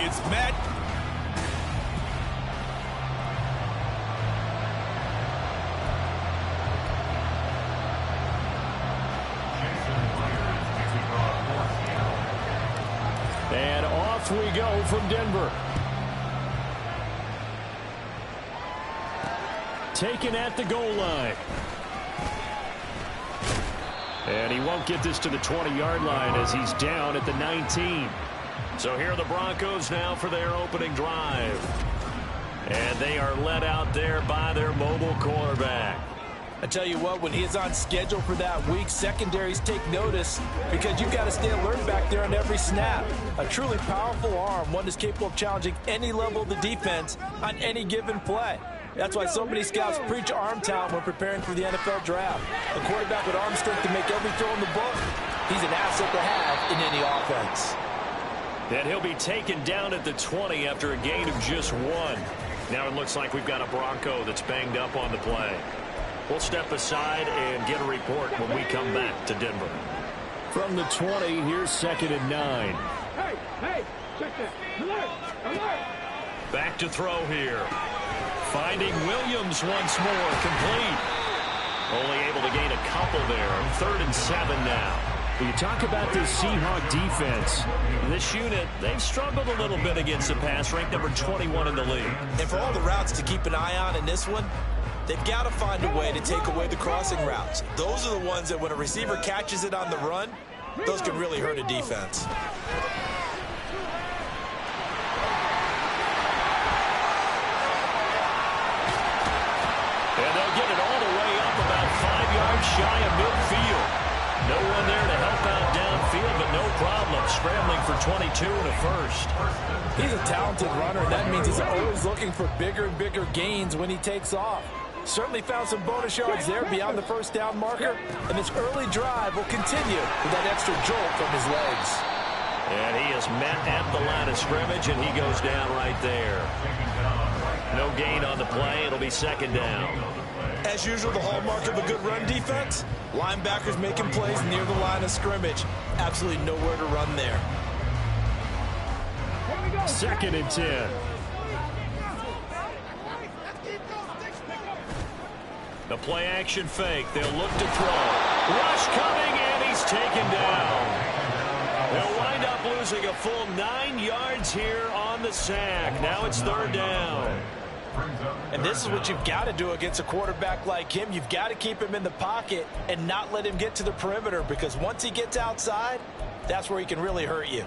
It's Madden. And off we go from Denver. Taken at the goal line. And he won't get this to the 20-yard line as he's down at the 19. So here are the Broncos now for their opening drive. And they are led out there by their mobile quarterback. I tell you what, when he is on schedule for that week, secondaries take notice because you've got to stay alert back there on every snap. A truly powerful arm, one that's capable of challenging any level of the defense on any given play. That's why so many scouts preach arm talent when preparing for the NFL draft. A quarterback with arm strength to make every throw in the book, he's an asset to have in any offense. And he'll be taken down at the 20 after a gain of just 1. Now it looks like we've got a Bronco that's banged up on the play. We'll step aside and get a report when we come back to Denver. From the 20, here's 2nd and 9. Hey, check that. Alert. Back to throw here. Finding Williams once more, complete. Only able to gain a couple there. 3rd and 7 now. When you talk about this Seahawks defense, this unit, they've struggled a little bit against the pass, ranked number 21 in the league. And for all the routes to keep an eye on in this one, they've got to find a way to take away the crossing routes. Those are the ones that when a receiver catches it on the run, those can really hurt a defense. And they'll get it all the way up about 5 yards shy of midfield. No one there to help out downfield, but no problem. Scrambling for 22 and a first. He's a talented runner, and that means he's always looking for bigger and bigger gains when he takes off. Certainly found some bonus yards there beyond the first down marker, and this early drive will continue with that extra jolt from his legs. And he is met at the line of scrimmage, and he goes down right there. No gain on the play. It'll be 2nd down. As usual, the hallmark of a good run defense, linebackers making plays near the line of scrimmage. Absolutely nowhere to run there. 2nd and 10. The play action fake. They'll look to throw. Rush coming, and he's taken down. They'll wind up losing a full 9 yards here on the sack. Now it's 3rd down. And this is what you've got to do against a quarterback like him. You've got to keep him in the pocket and not let him get to the perimeter, because once he gets outside, that's where he can really hurt you.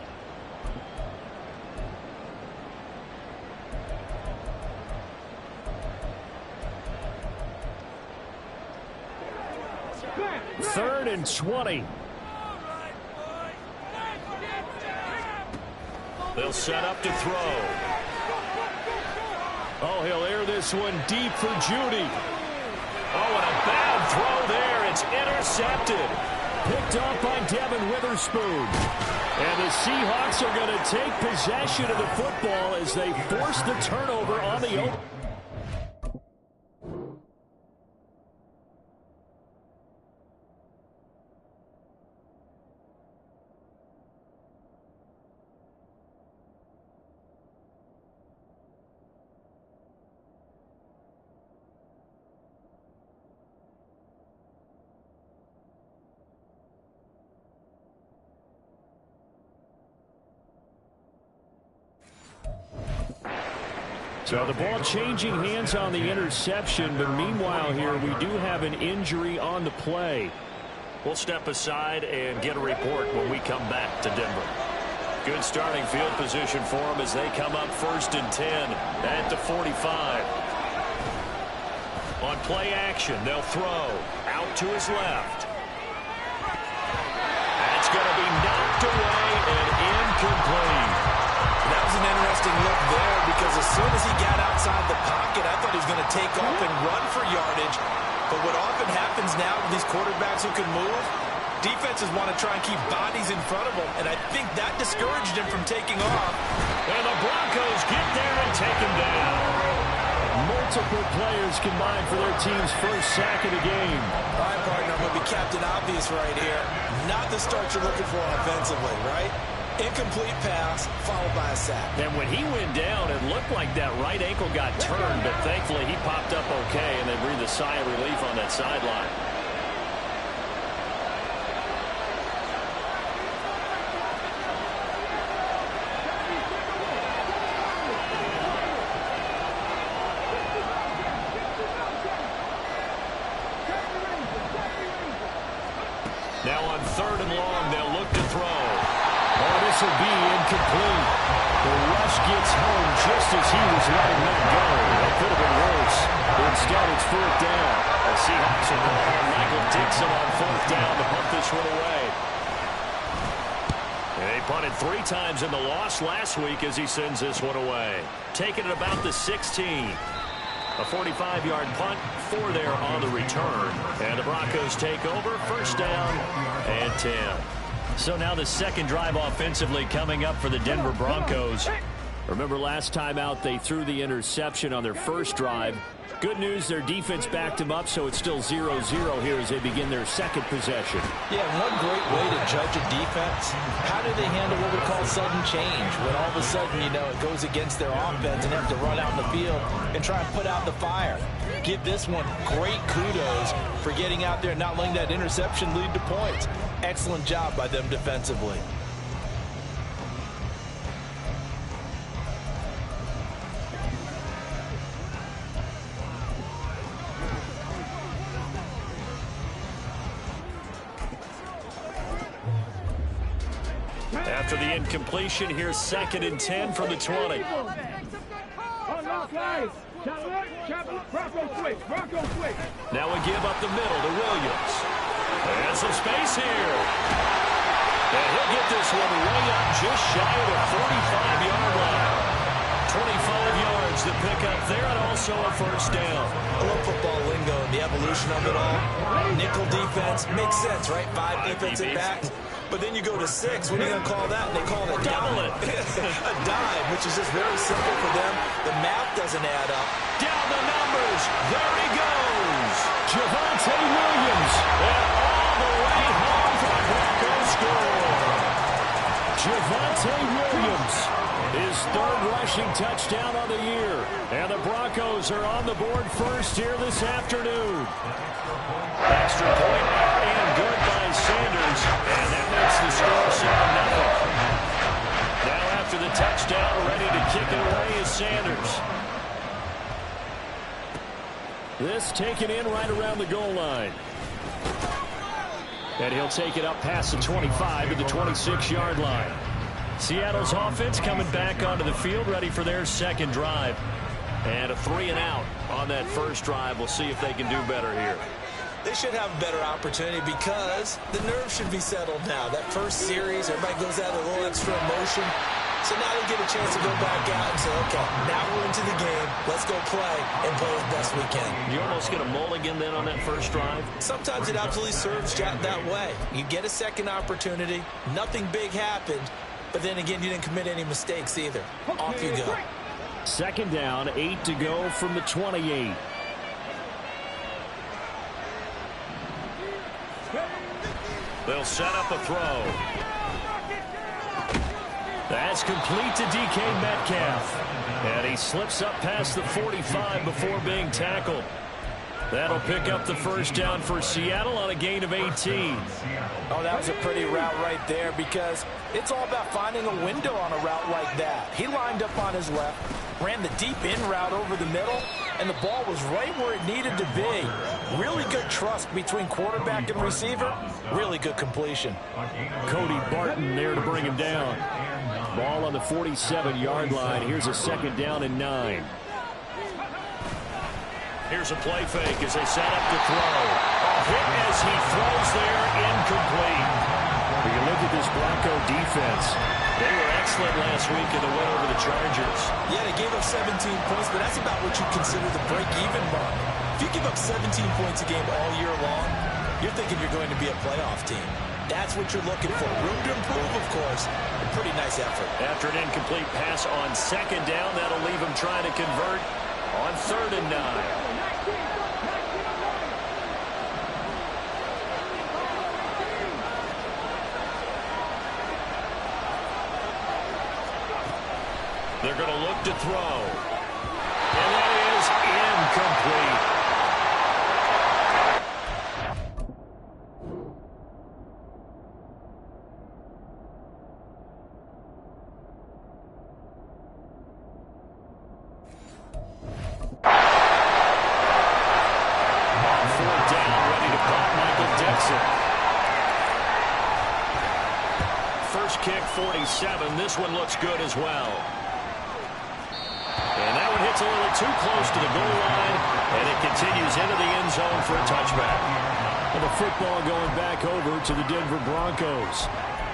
Third and 20. They'll set up to throw. Oh, he'll air this one deep for Judy. Oh, and a bad throw there. It's intercepted. Picked off by Devin Witherspoon. And the Seahawks are going to take possession of the football as they force the turnover on the open. So the ball changing hands on the interception, but meanwhile here we do have an injury on the play. We'll step aside and get a report when we come back to Denver. Good starting field position for them as they come up 1st and 10 at the 45. On play action, they'll throw out to his left. That's going to be knocked away and incomplete. That was an interesting look there, because as soon as he got outside the pocket, I thought he was going to take off and run for yardage. But what often happens now with these quarterbacks who can move, defenses want to try and keep bodies in front of them, and I think that discouraged him from taking off. And the Broncos get there and take him down. Multiple players combined for their team's first sack of the game. All right, partner, I'm going to be Captain Obvious right here. Not the start you're looking for offensively, right? Incomplete pass, followed by a sack. And when he went down, it looked like that right ankle got turned, but thankfully he popped up okay, and they breathed a sigh of relief on that sideline. Now on 3rd and long, they'll look to throw. Oh, this will be incomplete. The rush gets home just as he was letting that go. That could have been worse. Instead, it's 4th down. The Seahawks are calling on Michael Dixon on 4th down to punt this one away. They punted 3 times in the loss last week as he sends this one away. Taking it about the 16. A 45-yard punt, 4 there on the return. And the Broncos take over, 1st down and 10. So now the second drive offensively coming up for the Denver Broncos. Remember last time out they threw the interception on their first drive. Good news, their defense backed them up, so it's still 0-0 here as they begin their second possession. Yeah, one great way to judge a defense. How do they handle what we call sudden change? When all of a sudden, you know, it goes against their offense and they have to run out in the field and try and put out the fire. Give this one great kudos for getting out there and not letting that interception lead to points. Excellent job by them defensively. After the incompletion, here's 2nd and 10 from the 20. Now we give up the middle to Williams. And some space here. And he'll get this one way up just shy of the 45-yard line. 25 yards to pick up there, and also a 1st down. I love football lingo and the evolution of it all. Nickel defense makes sense, right? 5 defensive backs. But then you go to 6. What are you going to call that? And they call it a double it. A dime, which is just very simple for them. The math doesn't add up. Down the numbers. There he goes. Javonte Williams. And all the way home for the Broncos score. Javonte Williams. His 3rd rushing touchdown on the year. And the Broncos are on the board first here this afternoon. Extra point and good by Sanders. And that makes the score 7-0. Now after the touchdown, ready to kick it away is Sanders. This taken in right around the goal line. And he'll take it up past the 25 to the 26-yard line. Seattle's offense coming back onto the field, ready for their second drive. And a 3-and-out on that first drive. We'll see if they can do better here. They should have a better opportunity because the nerves should be settled now. That first series, everybody goes out with a little extra emotion. So now they get a chance to go back out and say, okay, now we're into the game. Let's go play and play as best we can. You almost get a mulligan then on that first drive? Sometimes it absolutely serves that way. You get a second opportunity. Nothing big happened. But then again, you didn't commit any mistakes either. Off you go. 2nd down, 8 to go from the 28. They'll set up a throw. That's complete to DK Metcalf. And he slips up past the 45 before being tackled. That'll pick up the 1st down for Seattle on a gain of 18. Oh, that was a pretty route right there because it's all about finding a window on a route like that. He lined up on his left, ran the deep in route over the middle, and the ball was right where it needed to be. Really good trust between quarterback and receiver. Really good completion. Cody Barton there to bring him down. Ball on the 47-yard line. Here's a 2nd down and 9. Here's a play fake as they set up to throw. A hit as he throws there, incomplete. When you look at this Bronco defense, they were excellent last week in the win over the Chargers. Yeah, they gave up 17 points, but that's about what you consider the break-even mark. If you give up 17 points a game all year long, you're thinking you're going to be a playoff team. That's what you're looking for. Room to improve, of course. A pretty nice effort. After an incomplete pass on 2nd down, that'll leave him trying to convert on 3rd and 9. They're going to look to throw. And that is incomplete. First kick, 47. This one looks good as well. And that one hits a little too close to the goal line, and it continues into the end zone for a touchback. And the football going back over to the Denver Broncos.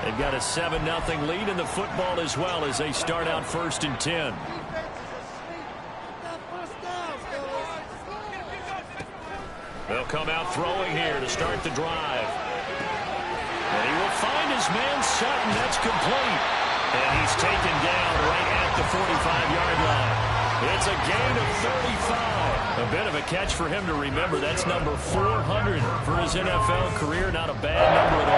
They've got a 7-0 lead in the football as well as they start out 1st and 10. They'll come out throwing here to start the drive. And he will find his man Sutton. That's complete. And he's taken down right at the 45-yard line. It's a gain of 35. A bit of a catch for him to remember. That's number 400 for his NFL career. Not a bad number at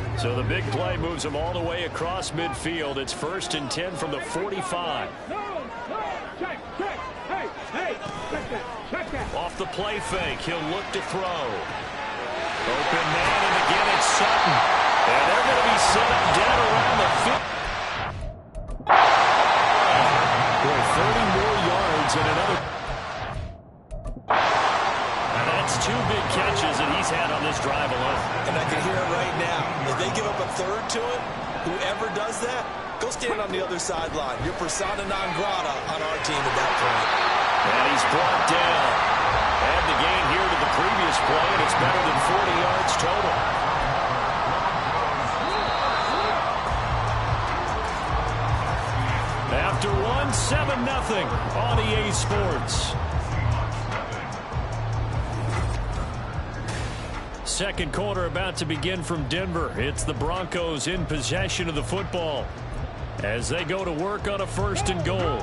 all. So the big play moves him all the way across midfield. It's 1st and 10 from the 45. Check. Hey, check that. Off the play fake, he'll look to throw. Open man, and again it's Sutton. And they're going to be set up dead around the 50. Boy, 30 more yards and another. And that's 2 big catches that he's had on this drive alone. And I can hear it right now. If they give up a third to him, whoever does that, go stand on the other sideline. You're persona non grata on our team at that point. And he's brought down. Add the gain here to the previous play, and it's better than 40 yards total. After one, 7-0 on EA Sports. Second quarter about to begin from Denver. It's the Broncos in possession of the football as they go to work on a 1st and goal.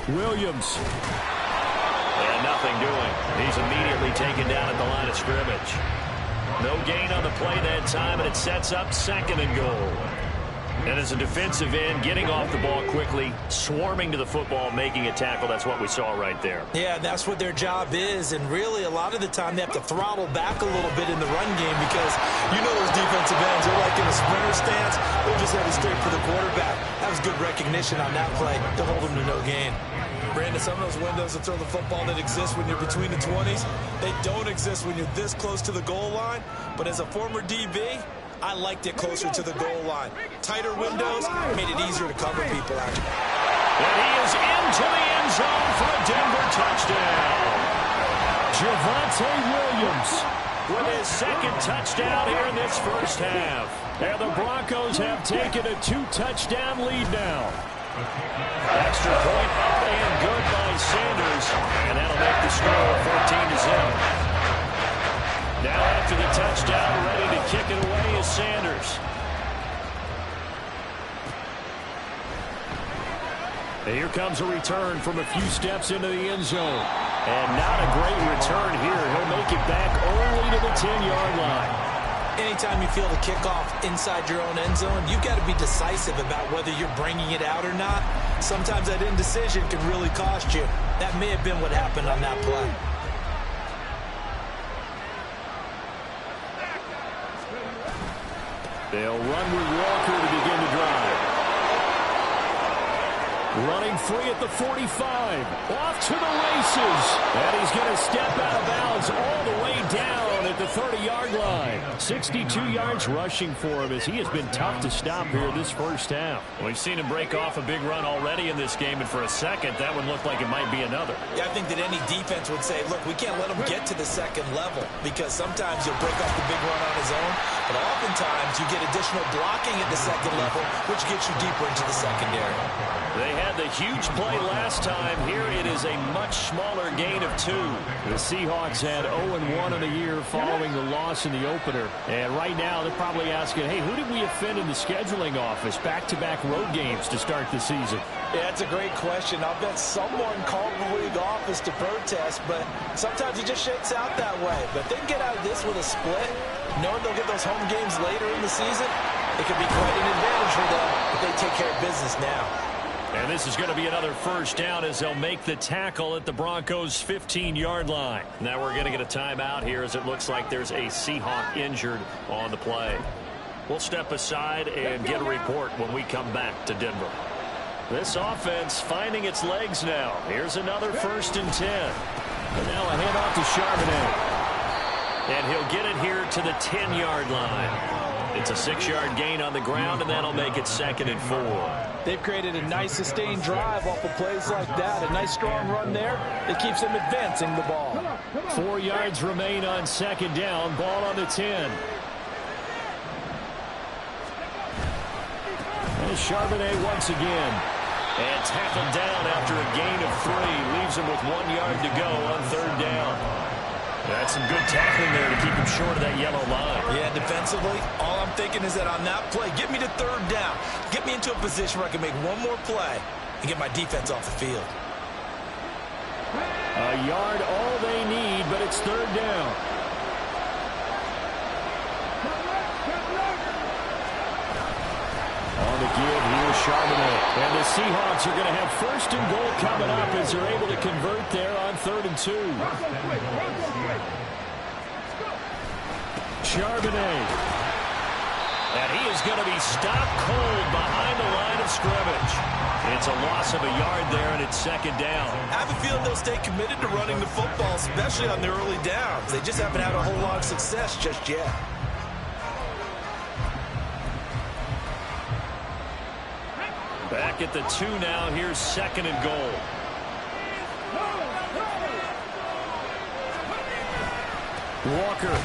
Williams. And nothing doing. He's immediately taken down at the line of scrimmage. No gain on the play that time, and it sets up 2nd and goal. And as a defensive end, getting off the ball quickly, swarming to the football, making a tackle, that's what we saw right there. Yeah, that's what their job is, and really a lot of the time they have to throttle back a little bit in the run game because you know those defensive ends are like in a sprinter stance. They're just headed straight for the quarterback. That was good recognition on that play to hold them to no gain. Brandon, some of those windows to throw the football that exist when you're between the 20s, they don't exist when you're this close to the goal line. But as a former DB, I liked it closer to the goal line. Tighter windows made it easier to cover people out here. And he is into the end zone for a Denver touchdown. Javonte Williams with his 2nd touchdown here in this first half. And the Broncos have taken a 2-touchdown lead now. Extra point up and good by Sanders. And that'll make the score 14-0. Now after the touchdown, ready to kick it away is Sanders. And here comes a return from a few steps into the end zone. And not a great return here. He'll make it back only to the 10-yard line. Anytime you feel the kickoff inside your own end zone, you've got to be decisive about whether you're bringing it out or not. Sometimes that indecision can really cost you. That may have been what happened on that play. They'll run with Walker to begin the drive. Running free at the 45. Off to the races. And he's going to step out of bounds all the way down at the 30-yard line. 62 yards rushing for him as he has been tough to stop here this first half. We've seen him break off a big run already in this game, and for a second, that one looked like it might be another. Yeah, I think that any defense would say, look, we can't let him get to the 2nd level because sometimes he'll break off the big run on his own, but oftentimes you get additional blocking at the 2nd level, which gets you deeper into the secondary. They had the huge play last time. Here it is a much smaller gain of 2. The Seahawks had 0-1 in the year following the loss in the opener. And right now they're probably asking, hey, who did we offend in the scheduling office? Back-to-back road games to start the season. Yeah, that's a great question. I'll bet someone called the league office to protest, but sometimes it just shakes out that way. But if they can get out of this with a split, knowing they'll get those home games later in the season, it could be quite an advantage for them if they take care of business now. And this is going to be another first down as they'll make the tackle at the Broncos' 15-yard line. Now we're going to get a timeout here as it looks like there's a Seahawk injured on the play. We'll step aside and get a report when we come back to Denver. This offense finding its legs now. Here's another 1st and 10. And now a handoff to Charbonnet. And he'll get it here to the 10-yard line. It's a 6-yard gain on the ground, and that'll make it 2nd and 4. They've created a nice sustained drive off of plays like that. A nice strong run there that keeps them advancing the ball. 4 yards remain on 2nd down. Ball on the 10. And Charbonnet once again. And tackled down after a gain of 3. Leaves him with 1 yard to go on 3rd down. That's some good tackling there to keep him short of that yellow line. Yeah, defensively, all I'm thinking is that on that play, get me to 3rd down. Get me into a position where I can make one more play and get my defense off the field. A yard all they need, but it's 3rd down. On the give, here's Charbonnet. And the Seahawks are going to have 1st and goal coming up as they're able to convert there on 3rd and 2. Charbonnet. And he is going to be stopped cold behind the line of scrimmage. It's a loss of a yard there, and it's 2nd down. I have a feeling they'll stay committed to running the football, especially on their early downs. They just haven't had a whole lot of success just yet. Back at the 2 now. Here's 2nd and goal. Walker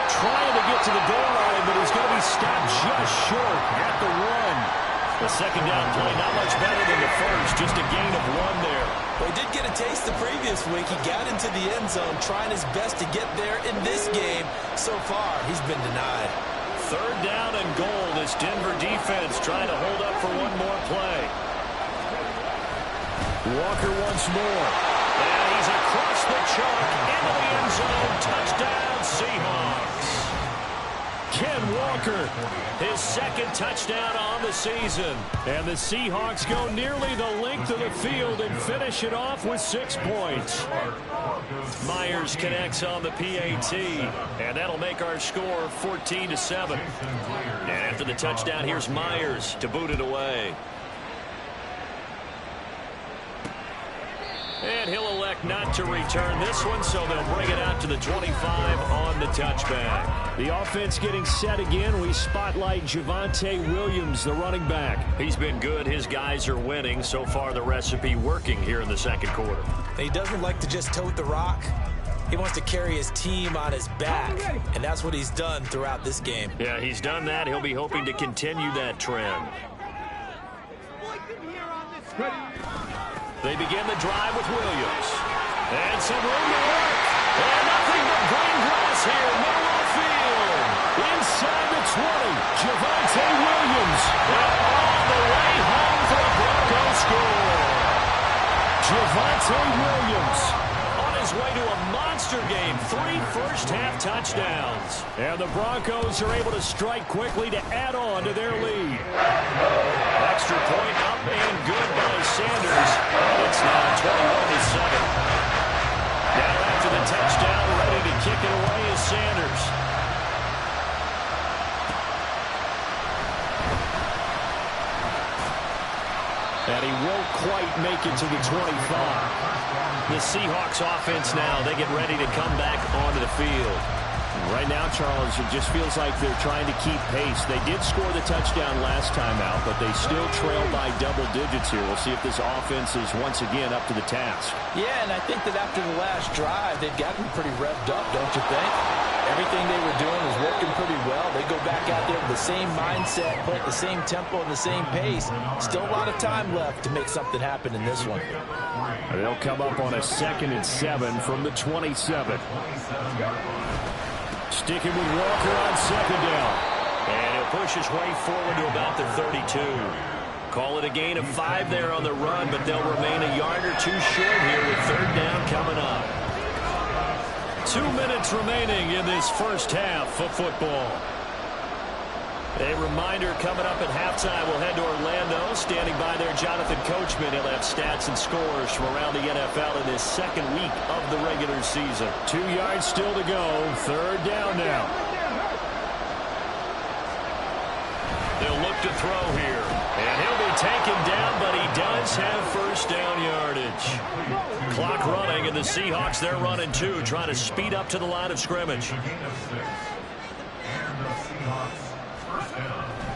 trying to get to the goal line, but he's going to be stopped just short at the 1. The 2nd down play not much better than the first, just a gain of 1 there. Well, he did get a taste the previous week. He got into the end zone trying his best to get there in this game. So far, he's been denied. 3rd down and goal. This Denver defense trying to hold up for one more play. Walker once more. And he's across the chalk into the end zone. Touchdown, Seahawks. Ken Walker, his 2nd touchdown on the season. And the Seahawks go nearly the length of the field and finish it off with 6 points. Myers connects on the PAT, and that'll make our score 14-7. And after the touchdown, here's Myers to boot it away. And he'll elect not to return this one, so they'll bring it out to the 25 on the touchback. The offense getting set again. We spotlight Javonte Williams, the running back. He's been good. His guys are winning. So far, the recipe working here in the 2nd quarter. He doesn't like to just tote the rock. He wants to carry his team on his back, and that's what he's done throughout this game. Yeah, he's done that. He'll be hoping to continue that trend. They begin the drive with Williams. And some room to work. And nothing but green grass here, middle of the field. Inside the 20, Javonte Williams. And on the way home for a Broncos score. Javonte Williams on his way to a monster game. 3 first-half touchdowns. And the Broncos are able to strike quickly to add on to their lead. Extra point up and good by Sanders. And it's now 21-7. Now after the touchdown, ready to kick it away is Sanders. And he won't quite make it to the 25. The Seahawks offense now, they get ready to come back onto the field. Right now, Charles, it just feels like they're trying to keep pace. They did score the touchdown last time out, but they still trail by double digits here. We'll see if this offense is once again up to the task. Yeah, and I think that after the last drive, they've gotten pretty revved up, don't you think? Everything they were doing was working pretty well. They go back out there with the same mindset, play at the same tempo and the same pace. Still a lot of time left to make something happen in this one. They'll come up on a 2nd and 7 from the 27. Sticking with Walker on 2nd down. And he'll push his way forward to about the 32. Call it a gain of 5 there on the run, but they'll remain a yard or 2 short here with 3rd down coming up. 2 minutes remaining in this first half of football. A reminder coming up at halftime. We'll head to Orlando. Standing by there, Jonathan Coachman. He'll have stats and scores from around the NFL in his 2nd week of the regular season. 2 yards still to go. 3rd down now. They'll look to throw here. And he'll be taken down, but he does have 1st down yardage. Clock running, and the Seahawks, they're running too, trying to speed up to the line of scrimmage.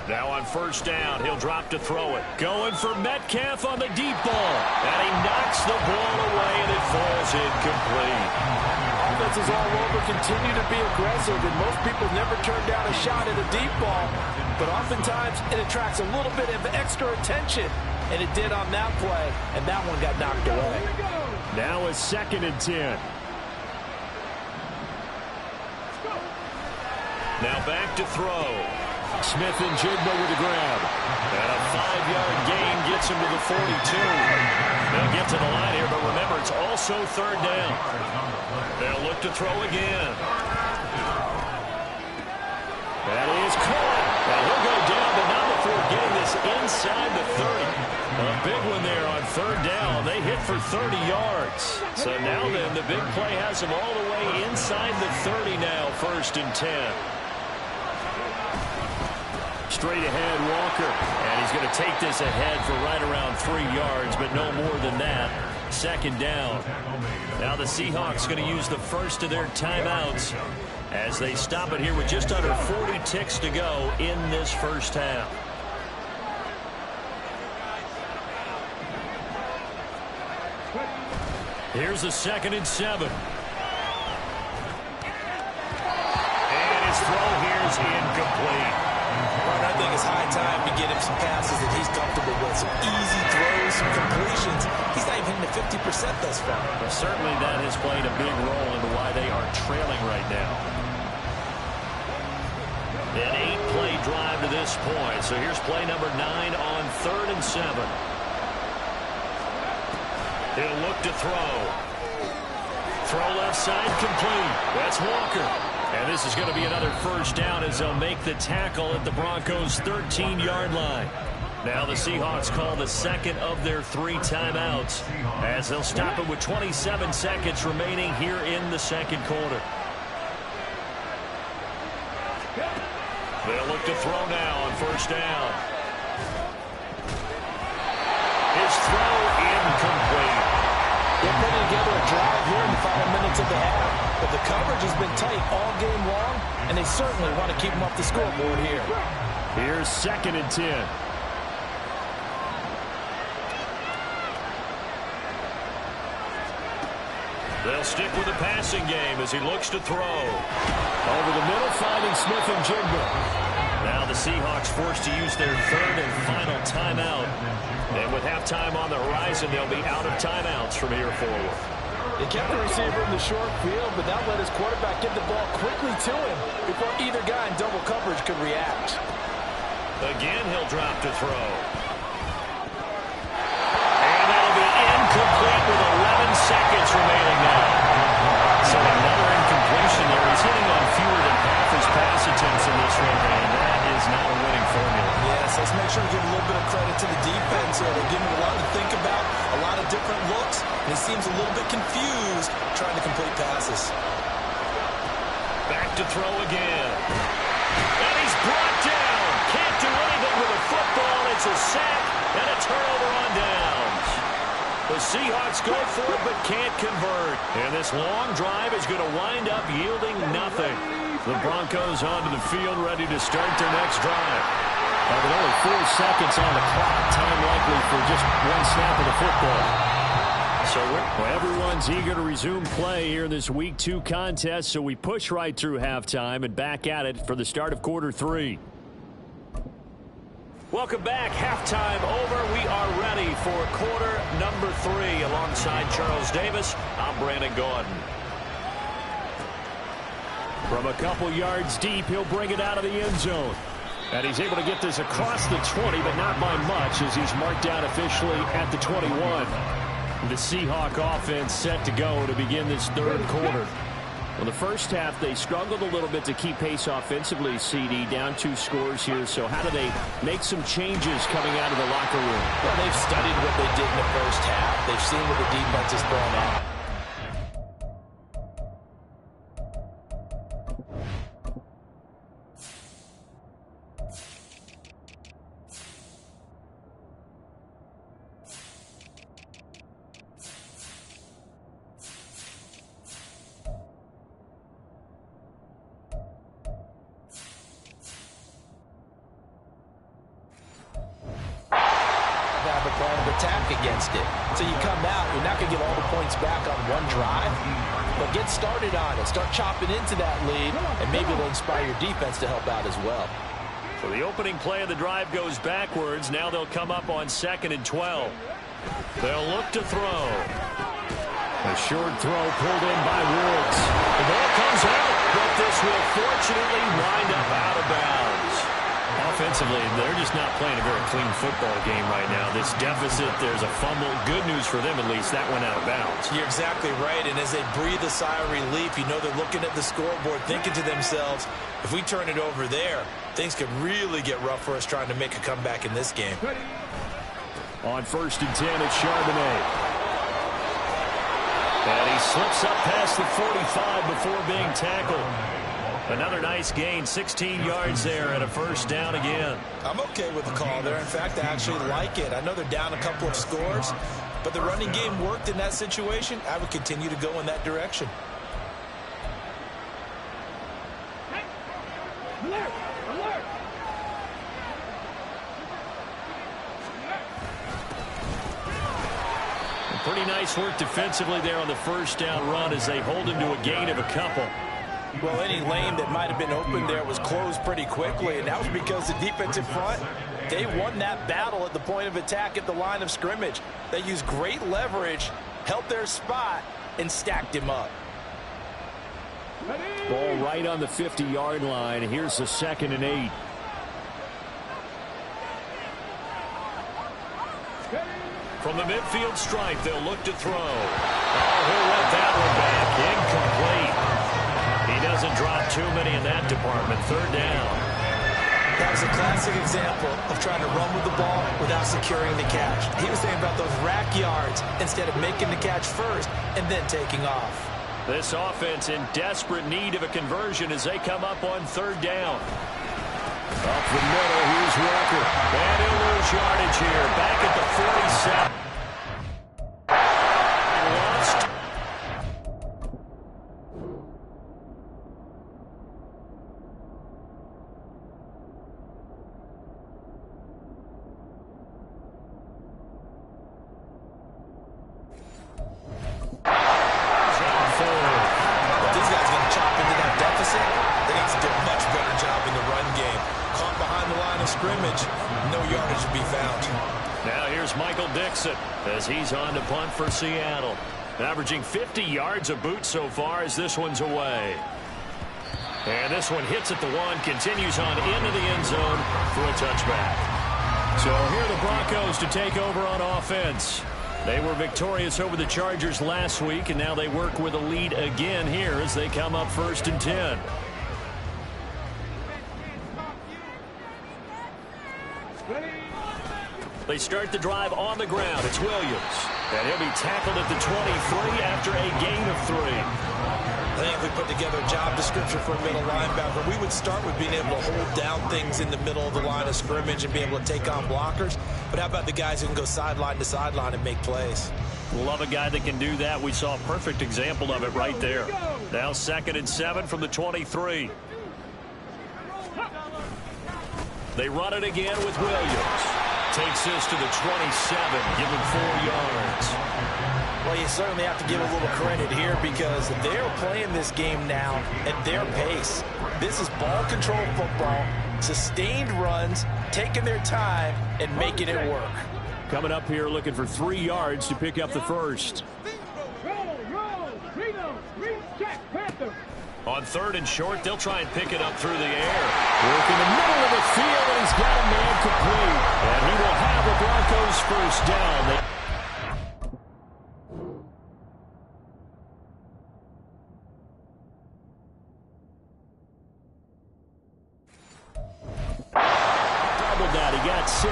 Now on 1st down, he'll drop to throw it. Going for Metcalf on the deep ball. And he knocks the ball away, and it falls incomplete. Offenses all over continue to be aggressive, and most people never turn down a shot at a deep ball. But oftentimes, it attracts a little bit of extra attention. And it did on that play, and that one got knocked away. Now a 2nd and 10. Now back to throw. Smith and Jigba with the grab. And a 5-yard gain gets him to the 42. They'll get to the line here, but remember, it's also 3rd down. They'll look to throw again. That is caught. Now he'll go down, but not before getting this inside the 30. A big one there on 3rd down. They hit for 30 yards. So now then, the big play has them all the way inside the 30 now, 1st and 10. Straight ahead, Walker. And he's going to take this ahead for right around 3 yards, but no more than that. 2nd down. Now the Seahawks going to use the first of their timeouts as they stop it here with just under 40 ticks to go in this first half. Here's the 2nd and 7. And his throw here is incomplete. But I think it's high time to get him some passes that he's comfortable with. Some easy throws, some completions. He's not even hitting the 50% thus far. Well, certainly that has played a big role into why they are trailing right now. An 8-play drive to this point. So here's play number 9 on 3rd and 7. He'll look to throw. Throw left side complete. That's Walker. And this is going to be another 1st down as they'll make the tackle at the Broncos' 13-yard line. Now the Seahawks call the 2nd of their 3 timeouts as they'll stop it with 27 seconds remaining here in the 2nd quarter. They'll look to throw now on 1st down. His throw incomplete. They're putting together a drive here in the final minutes of the half. But the coverage has been tight all game long, and they certainly want to keep them off the scoreboard here. Here's 2nd and 10. They'll stick with the passing game as he looks to throw. Over the middle, finding Smith and Jigba. Now the Seahawks forced to use their 3rd and final timeout. And with halftime on the horizon, they'll be out of timeouts from here forward. They kept the receiver in the short field, but that let his quarterback get the ball quickly to him before either guy in double coverage could react. Again, he'll drop to throw. And that'll be incomplete with 11 seconds remaining now. So another incompletion there. He's hitting on fewer than half his pass attempts in this one, and that is not a winning formula. Yes, let's make sure to give a little bit of credit to the defense here. They're giving him a lot to think about, a lot of different looks, and he seems a little bit confused trying to complete passes. Back to throw again. And he's brought down. Can't do anything with a football. It's a sack and a turnover on downs. The Seahawks go for it but can't convert. And this long drive is going to wind up yielding nothing. The Broncos onto the field ready to start their next drive. With only 4 seconds on the clock, time likely for just 1 snap of the football. So everyone's eager to resume play here in this Week 2 contest, so we push right through halftime and back at it for the start of quarter 3. Welcome back. Halftime over. We are ready for quarter number 3. Alongside Charles Davis, I'm Brandon Gordon. From a couple yards deep, he'll bring it out of the end zone. And he's able to get this across the 20, but not by much, as he's marked down officially at the 21. The Seahawk offense set to go to begin this third quarter. Well, the first half, they struggled a little bit to keep pace offensively, CD, down 2 scores here. So how do they make some changes coming out of the locker room? Well, they've studied what they did in the first half. They've seen what the defense is throwing out. Against it. So you come out, you're not going to get all the points back on one drive, but get started on it. Start chopping into that lead, and maybe it'll inspire your defense to help out as well. So the opening play of the drive goes backwards. Now they'll come up on 2nd and 12. They'll look to throw. A short throw pulled in by Woods. The ball comes out, but this will fortunately wind up out of bounds. Offensively, they're just not playing a very clean football game right now. This deficit, there's a fumble. Good news for them, at least. That went out of bounds. You're exactly right, and as they breathe a sigh of relief, you know they're looking at the scoreboard, thinking to themselves, if we turn it over there, things could really get rough for us trying to make a comeback in this game. On 1st and 10, it's Charbonnet. And he slips up past the 45 before being tackled. Another nice gain, 16 yards there, and a first down again. I'm okay with the call there. In fact, I actually like it. I know they're down a couple of scores, but the running game worked in that situation. I would continue to go in that direction. Alert! Alert! Pretty nice work defensively there on the first down run as they hold him to a gain of a couple. Well, any lane that might have been open there was closed pretty quickly, and that was because the defensive front, they won that battle at the point of attack at the line of scrimmage. They used great leverage, held their spot, and stacked him up. Ball right on the 50-yard line. Here's the 2nd and 8. From the midfield stripe, they'll look to throw. Oh, he'll let that one back. Incomplete. He doesn't drop too many in that department. 3rd down. That was a classic example of trying to run with the ball without securing the catch. He was thinking about those rack yards instead of making the catch first and then taking off. This offense in desperate need of a conversion as they come up on 3rd down. Up the middle, here's Walker. And he'll lose yardage here. Back at the 47. Lost. As he's on to punt for Seattle. Averaging 50 yards a boot so far as this one's away. And this one hits at the 1, continues on into the end zone for a touchback. So here are the Broncos to take over on offense. They were victorious over the Chargers last week, and now they work with a lead again here as they come up 1st and 10. They start the drive on the ground. It's Williams. And he'll be tackled at the 23 after a gain of 3. I think if we put together a job description for a middle linebacker, we would start with being able to hold down things in the middle of the line of scrimmage and be able to take on blockers. But how about the guys who can go sideline to sideline and make plays? Love a guy that can do that. We saw a perfect example of it right there. Now 2nd and 7 from the 23. They run it again with Williams. Takes this to the 27, give him 4 yards. Well, you certainly have to give a little credit here because they're playing this game now at their pace. This is ball control football, sustained runs, taking their time, and making it work. Coming up here looking for 3 yards to pick up the first. On 3rd and short, they'll try and pick it up through the air. Work in the middle of the field, and he's got a man complete. And he will have the Broncos first down. Doubled that. He got 6.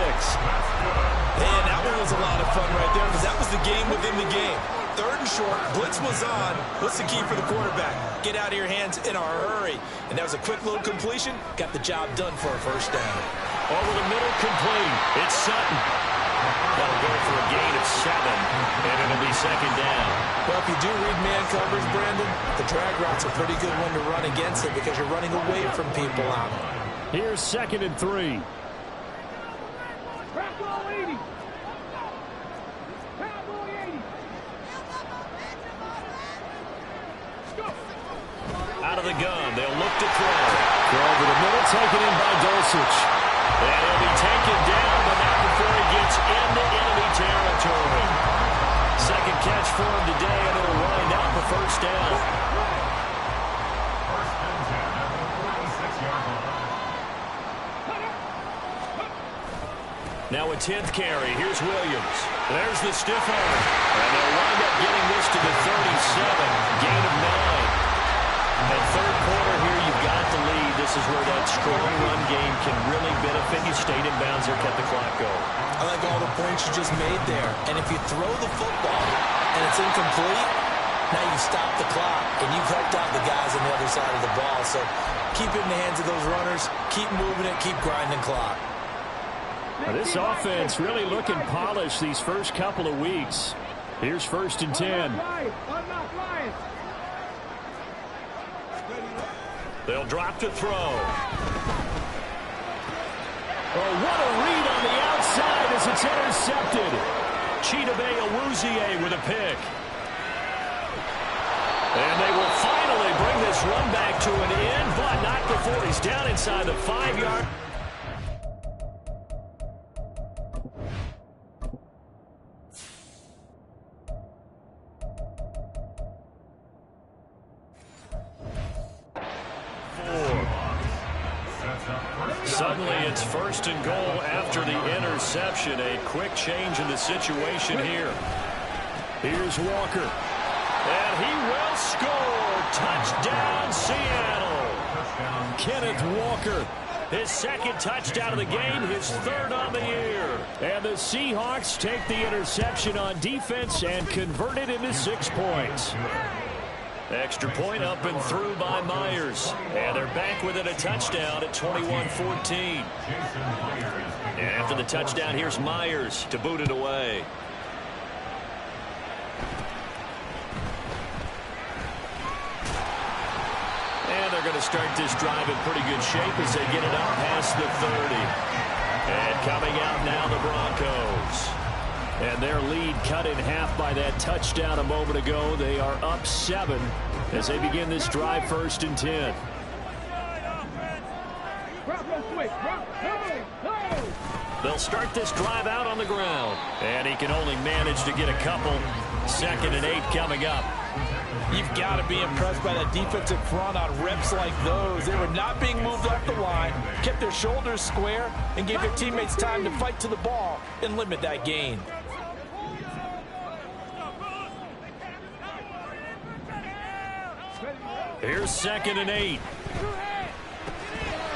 And that one was a lot of fun right there because that was the game within the game. 3rd and short, blitz was on. What's the key for the quarterback? Get out of your hands in a hurry. And that was a quick little completion. Got the job done for a first down. Over the middle, complete. It's Sutton. That'll go for a gain of 7, and it'll be 2nd down. Well, if you do read man coverage, Brandon, the drag route's a pretty good one to run against it because you're running away from people out. Here's 2nd and 3. Out of the gun, they'll look to throw. Throw over the middle, taken in by Dulcich. And he'll be taken down, but not before he gets into enemy territory. 2nd catch for him today, and it'll wind out the first down. Now a 10th carry. Here's Williams. There's the stiff arm. And they'll wind up getting this to the 37. Gain of 9. And 3rd quarter here, you've got the lead. This is where that strong run game can really benefit you. Stayed in bounds there, kept the clock going. I like all the points you just made there. And if you throw the football and it's incomplete, now you stop the clock and you've helped out the guys on the other side of the ball. So keep it in the hands of those runners. Keep moving it. Keep grinding clock. Now this offense really looking polished these first couple of weeks. Here's 1st and 10. They'll drop to throw. Oh, what a read on the outside as it's intercepted. Chidobe Awuzie with a pick. And they will finally bring this run back to an end, but not before he's down inside the 5-yard. Suddenly it's 1st and goal after the interception. A quick change in the situation here. Here's Walker. And he will score. Touchdown, Seattle. Kenneth Walker. His 2nd touchdown of the game, his 3rd on the year. And the Seahawks take the interception on defense and convert it into 6 points. Extra point up and through by Myers. And they're back within a touchdown at 21-14. And after the touchdown, here's Myers to boot it away. And they're going to start this drive in pretty good shape as they get it up past the 30. And coming out now, the Broncos. And their lead cut in half by that touchdown a moment ago. They are up 7 as they begin this drive 1st and 10. They'll start this drive out on the ground. And he can only manage to get a couple. 2nd and 8 coming up. You've got to be impressed by that defensive front on reps like those. They were not being moved off the line, kept their shoulders square, and gave their teammates time to fight to the ball and limit that gain. Here's 2nd and 8.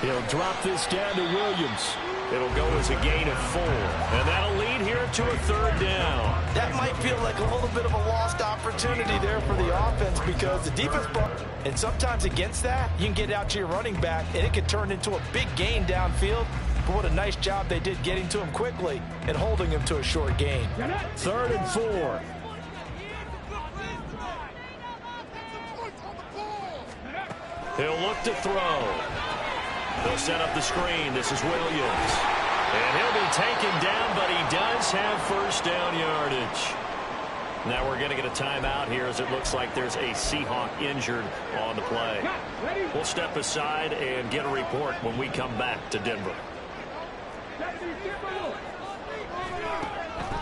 He'll drop this down to Williams. It'll go as a gain of 4. And that'll lead here to a 3rd down. That might feel like a little bit of a lost opportunity there for the offense because the defense brought, and sometimes against that, you can get out to your running back, and it can turn into a big gain downfield. But what a nice job they did getting to him quickly and holding him to a short gain. 3rd and 4. He'll look to throw. They'll set up the screen. This is Williams. And he'll be taken down, but he does have 1st down yardage. Now we're going to get a timeout here as it looks like there's a Seahawk injured on the play. We'll step aside and get a report when we come back to Denver.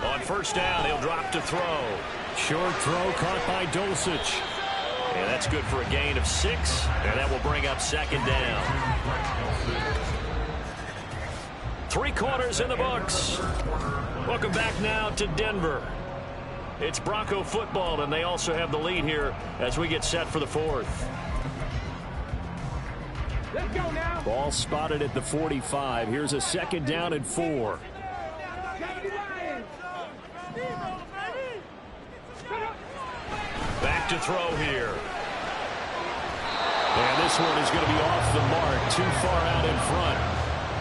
On first down, he'll drop to throw. Short throw caught by Dulcich. And that's good for a gain of 6, and that will bring up second down. 3 quarters in the books. Welcome back now to Denver. It's Bronco football, and they also have the lead here as we get set for the 4th. Let's go now. Ball spotted at the 45. Here's a second down and 4. Back to throw here. And this one is going to be off the mark, too far out in front.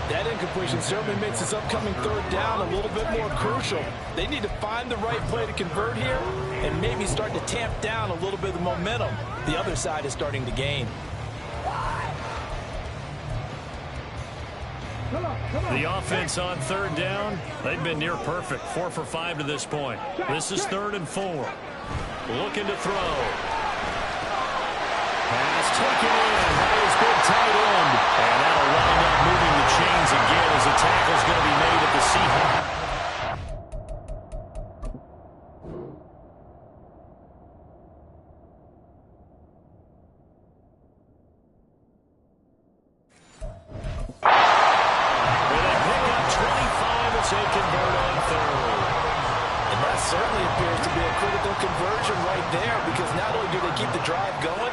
That incompletion certainly makes this upcoming 3rd down a little bit more crucial. They need to find the right play to convert here and maybe start to tamp down a little bit of momentum the other side is starting to gain. The offense on 3rd down, they've been near perfect. 4 for 5 to this point. This is 3rd and 4. Looking to throw. Pass taken in by his big tight end. And that'll wind up moving the chains again as the tackle's going to be made at the Seahawks. With a pickup 25 as they convert on 3rd. And that certainly appears to be a critical conversion right there, because not only do they keep the drive going,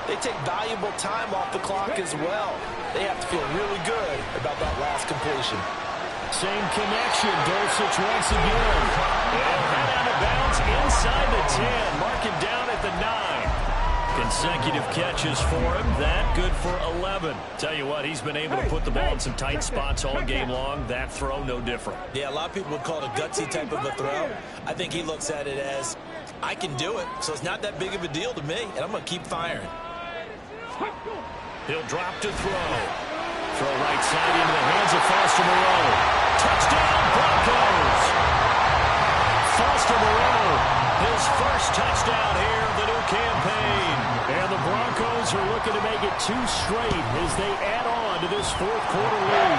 they take valuable time off the clock as well. They have to feel really good about that last completion. Same connection. Dulcich once again. And head out of bounds inside the 10. Mark it down at the 9. Consecutive catches for him. That good for 11. Tell you what, he's been able to put the ball in some tight spots all game long. That throw, no different. Yeah, a lot of people would call it a gutsy type of a throw. I think he looks at it as, I can do it, so it's not that big of a deal to me, and I'm going to keep firing. He'll drop to throw. Throw right side into the hands of Foster Moreau. Touchdown, Broncos! Foster Moreau, his first touchdown here of the new campaign. And the Broncos are looking to make it 2 straight as they add on to this 4th quarter lead.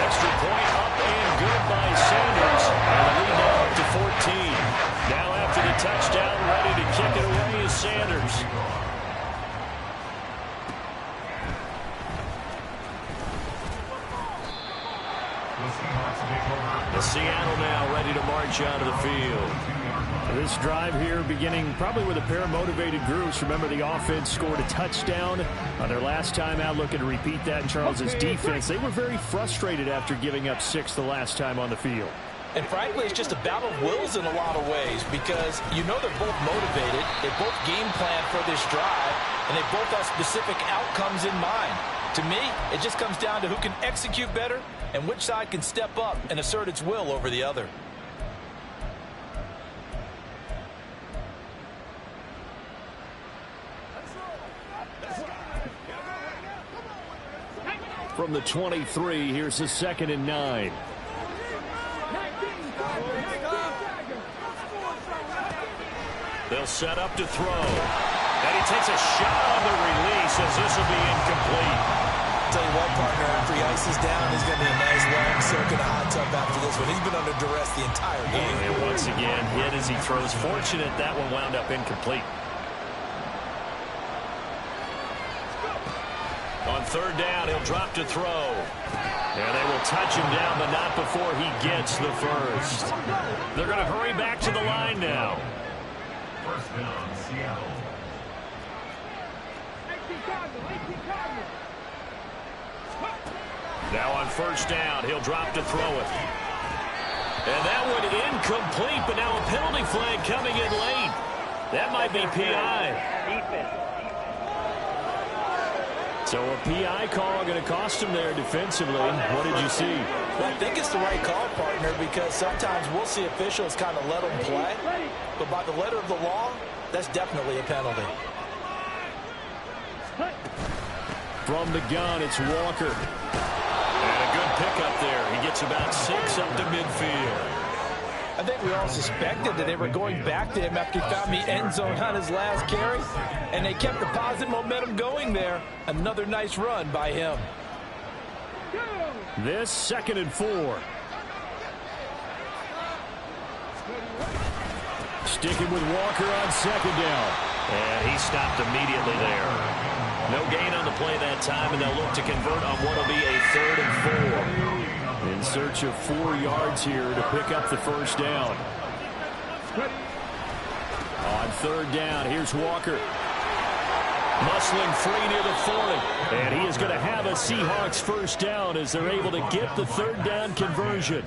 Extra point up and good by Sanders. And the lead now up to 14. Now after the touchdown, ready to kick it away is Sanders. The Seattle now ready to march out of the field. This drive here beginning probably with a pair of motivated groups. Remember, the offense scored a touchdown on their last time out, looking to repeat that in Charles's defense. They were very frustrated after giving up 6 the last time on the field. And frankly, it's just a battle of wills in a lot of ways, because you know they're both motivated, they both game plan for this drive, and they both have specific outcomes in mind. To me, it just comes down to who can execute better and which side can step up and assert its will over the other. From the 23, here's the 2nd and 9. They'll set up to throw. And he takes a shot on the release as this will be incomplete. Tell you what, partner, after he ices down, he's going to be a nice long soak in a hot tub after this one. He's been under duress the entire game. And once again, hit as he throws. Fortunate that one wound up incomplete. On 3rd down, he'll drop to throw. And they will touch him down, but not before he gets the first. They're going to hurry back to the line now. First down, Seattle. Now on first down, he'll drop to throw it. And that one incomplete, but now a penalty flag coming in late. That might be PI. So a PI call going to cost him there defensively. What did you see? Well, I think it's the right call, partner, because sometimes we'll see officials kind of let them play. But by the letter of the law, that's definitely a penalty. From the gun, it's Walker. And a good pickup there. He gets about 6 up to midfield. I think we all suspected that they were going back to him after he found the end zone on his last carry, and they kept the positive momentum going there. Another nice run by him. This 2nd and 4. Sticking with Walker on 2nd down. And he stopped immediately there. No gain on the play that time, and they'll look to convert on what will be a 3rd and 4. In search of 4 yards here to pick up the first down. On 3rd down, here's Walker. Muscling free near the 40. And he is going to have a Seahawks first down as they're able to get the 3rd down conversion.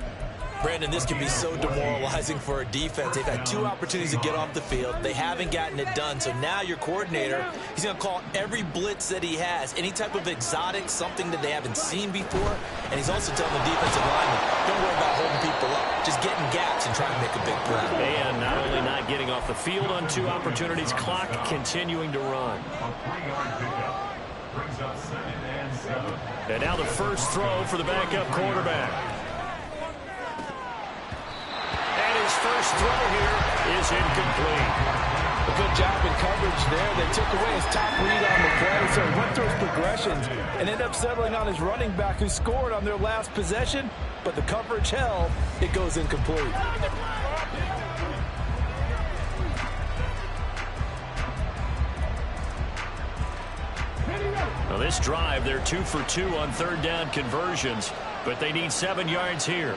Brandon, this can be so demoralizing for a defense. They've had 2 opportunities to get off the field. They haven't gotten it done. So now your coordinator, he's going to call every blitz that he has, any type of exotic, something that they haven't seen before. And he's also telling the defensive lineman, don't worry about holding people up. Just get in gaps and try to make a big play. And not only not getting off the field on 2 opportunities, clock continuing to run. And now the first throw for the backup quarterback. His first throw here is incomplete. A good job in coverage there. They took away his top read on the play, so he went through his progressions and ended up settling on his running back who scored on their last possession, but the coverage held. It goes incomplete. Well, this drive, they're 2 for 2 on 3rd down conversions, but they need 7 yards here.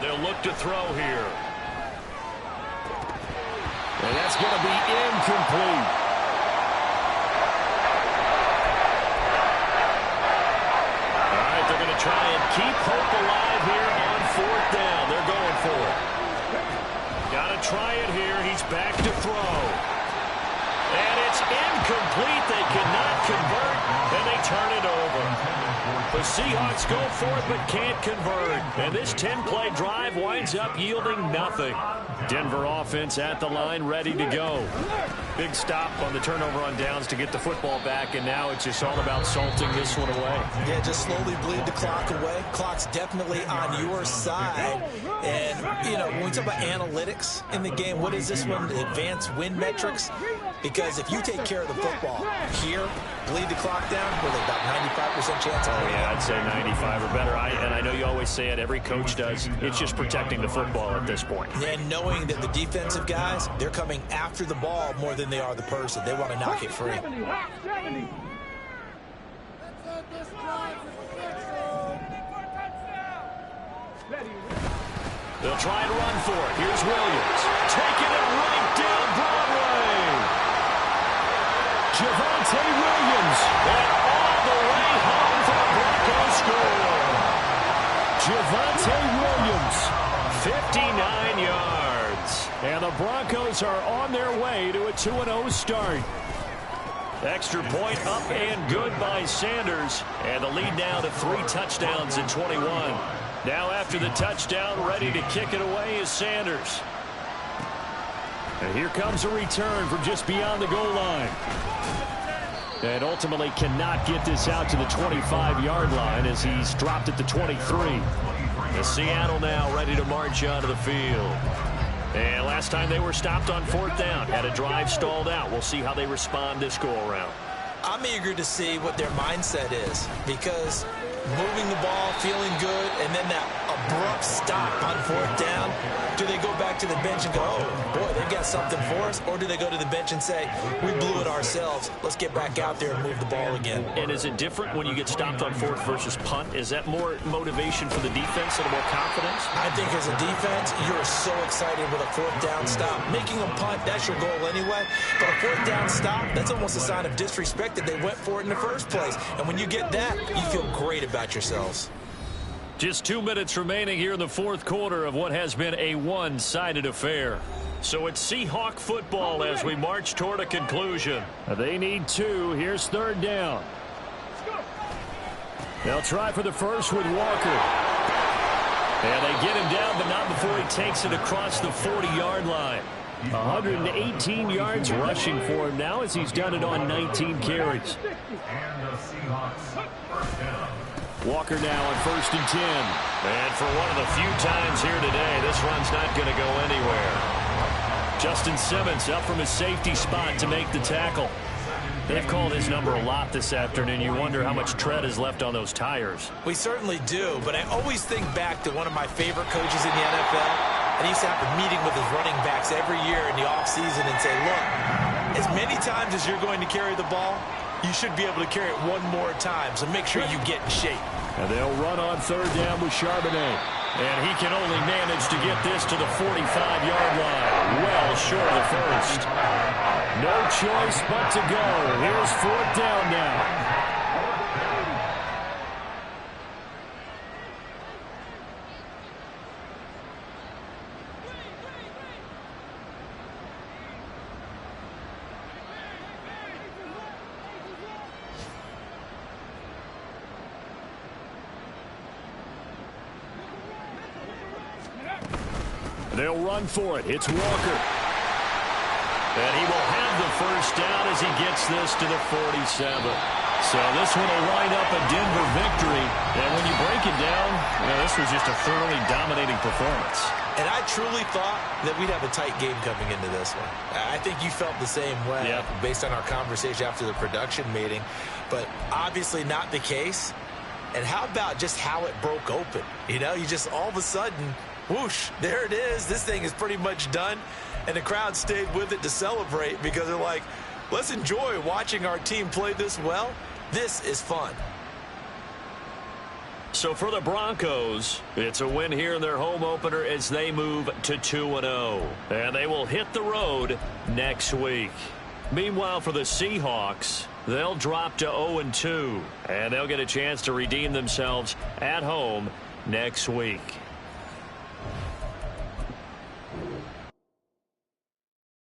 They'll look to throw here. And that's going to be incomplete. All right, they're going to try and keep hope alive here on 4th down. They're going for it. Got to try it here. He's back to throw. And it's incomplete. They cannot convert, and they turn it over. The Seahawks go for it but can't convert. And this 10-play drive winds up yielding nothing. Denver offense at the line, ready to go. Big stop on the turnover on downs to get the football back, and now it's just all about salting this one away. Yeah, just slowly bleed the clock away. Clock's definitely on your side. And, you know, when we talk about analytics in the game, what is this one? The advanced win metrics? Because if you take care of the football here, bleed the clock down, with about 95% chance of yeah, I'd say 95 or better. And I know you always say it, every coach does. It's just protecting the football at this point. And knowing that the defensive guys, they're coming after the ball more than they are the person. They want to knock it free. They'll try and run for it. Here's Williams. Taking it right down Broadway. Javonte Williams. And all the way home for the Broncos score. Javonte Williams, 59 yards. And the Broncos are on their way to a 2-0 start. Extra point up and good by Sanders. And the lead now to 3 touchdowns in 21. Now after the touchdown, ready to kick it away is Sanders. And here comes a return from just beyond the goal line. And ultimately cannot get this out to the 25-yard line as he's dropped at the 23. The Seattle now ready to march onto the field. And last time they were stopped on 4th down, had a drive stalled out. We'll see how they respond this go-around. I'm eager to see what their mindset is, because moving the ball, feeling good, and then that abrupt stop on 4th down, do they go back to the bench and go, oh, boy, they've got something for us? Or do they go to the bench and say, we blew it ourselves, let's get back out there and move the ball again? And is it different when you get stopped on 4th versus punt? Is that more motivation for the defense and more confidence? I think as a defense, you're so excited with a 4th down stop. Making a punt, that's your goal anyway. But a 4th down stop, that's almost a sign of disrespect that they went for it in the first place. And when you get that, you feel great about yourselves. Just 2 minutes remaining here in the 4th quarter of what has been a one-sided affair. So it's Seahawk football as we march toward a conclusion. They need 2. Here's 3rd down. They'll try for the first with Walker. And they get him down, but not before he takes it across the 40-yard line. 118 yards rushing for him now as he's done it on 19 carries. And the Seahawks first down. Walker now on 1st and 10. And for one of the few times here today, this run's not going to go anywhere. Justin Simmons up from his safety spot to make the tackle. They've called his number a lot this afternoon. You wonder how much tread is left on those tires. We certainly do, but I always think back to one of my favorite coaches in the NFL. And he used to have a meeting with his running backs every year in the offseason and say, look, as many times as you're going to carry the ball, you should be able to carry it one more time, so make sure you get in shape. And they'll run on 3rd down with Charbonnet. And he can only manage to get this to the 45-yard line. Well short of the first. No choice but to go. Here's 4th down now. They'll run for it. It's Walker. And he will have the first down as he gets this to the 47. So this one will wind up a Denver victory. And when you break it down, this was just a thoroughly dominating performance. And I truly thought that we'd have a tight game coming into this one. I think you felt the same way based on our conversation after the production meeting. But obviously not the case. And how about just how it broke open? You just all of a sudden, whoosh, there it is. This thing is pretty much done. And the crowd stayed with it to celebrate because they're like, let's enjoy watching our team play this well. This is fun. So for the Broncos, it's a win here in their home opener as they move to 2-0. And they will hit the road next week. Meanwhile, for the Seahawks, they'll drop to 0-2. And they'll get a chance to redeem themselves at home next week.